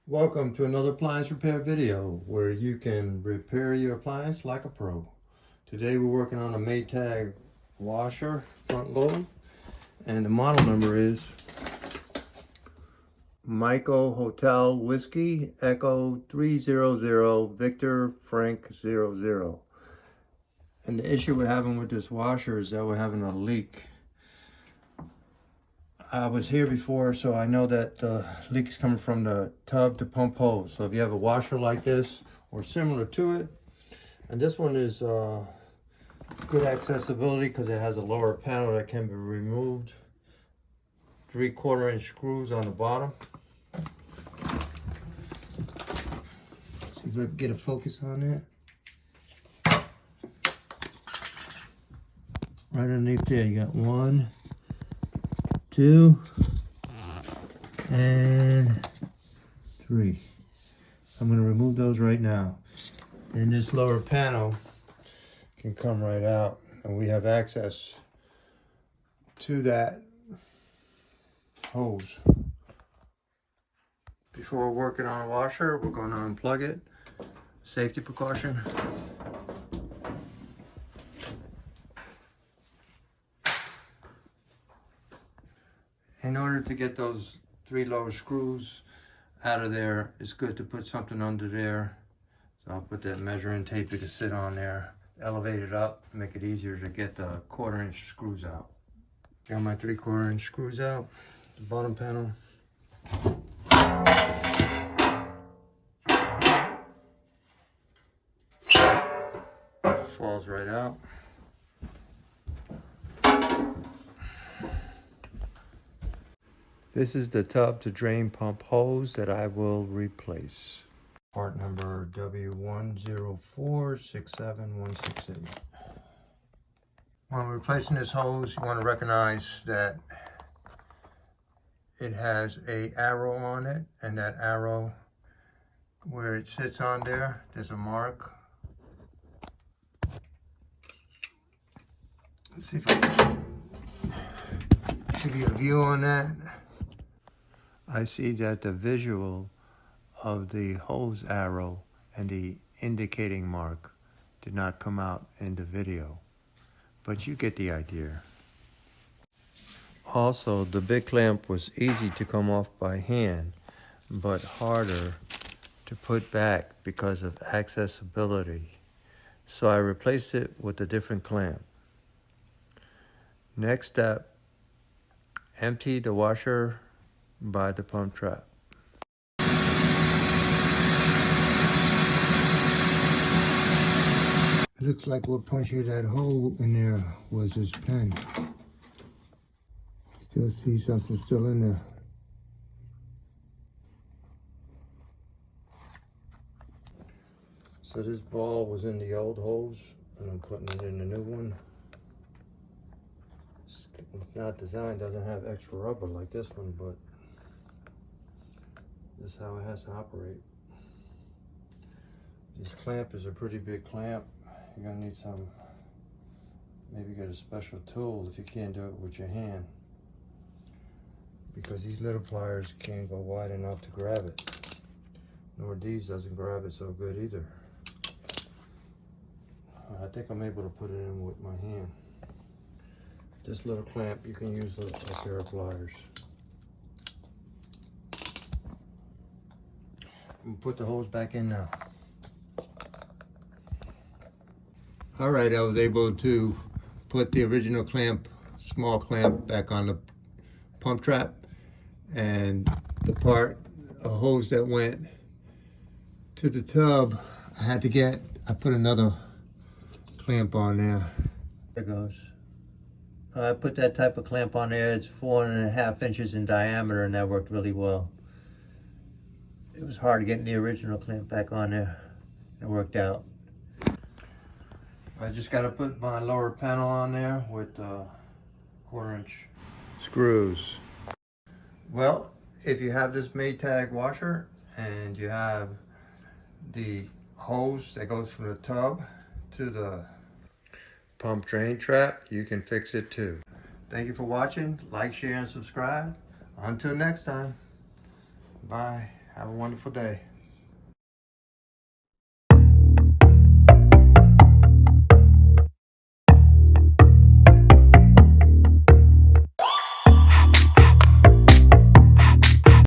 Welcome to another appliance repair video where you can repair your appliance like a pro. Today we're working on a Maytag washer front load, and the model number is Michael Hotel Whiskey Echo 300 Victor Frank 00. And the issue we're having with this washer is that we're having a leak. I was here before, so I know that the leak is coming from the tub to pump hose. So if you have a washer like this or similar to it, and this one is good accessibility because it has a lower panel that can be removed. 3/4 inch screws on the bottom. See if I can get a focus on that. Right underneath there, you got 1, 2, and 3. I'm going to remove those right now. And this lower panel can come right out, and we have access to that hose. Before working on a washer, we're going to unplug it. Safety precaution. In order to get those 3 lower screws out of there, it's good to put something under there. So I'll put that measuring tape you can sit on there, elevate it up, make it easier to get the 1/4 inch screws out. Got my 3/4 inch screws out, the bottom panel. Falls right out. This is the tub to drain pump hose that I will replace. Part number W10467168. When replacing this hose, you want to recognize that it has an arrow on it, and that arrow, where it sits on there, there's a mark. Let's see if I can give you a view on that. I see that the visual of the hose arrow and the indicating mark did not come out in the video, but you get the idea. Also, the big clamp was easy to come off by hand, but harder to put back because of accessibility. So I replaced it with a different clamp. Next step, empty the washer by the pump trap. It looks like what punctured that hole in there was his pen. Still see something still in there. So this ball was in the old hose, and I'm putting it in the new one. It's not designed, doesn't have extra rubber like this one, but this is how it has to operate. This clamp is a pretty big clamp. You're gonna need some, maybe get a special tool if you can't do it with your hand, because these little pliers can't go wide enough to grab it. Nor these doesn't grab it so good either. I think I'm able to put it in with my hand. This little clamp, you can use a pair of pliers. I'm gonna put the hose back in now. All right, I was able to put the original clamp, small clamp, back on the pump trap, and the part, a hose that went to the tub, I put another clamp on there. There it goes. I put that type of clamp on there. It's 4.5 inches in diameter, and that worked really well. It was hard to get the original clamp back on there. It worked out. I just got to put my lower panel on there with 1/4 inch screws. Well, if you have this Maytag washer and you have the hose that goes from the tub to the pump drain trap, you can fix it too. Thank you for watching. Like, share, and subscribe. Until next time. Bye. Have a wonderful day.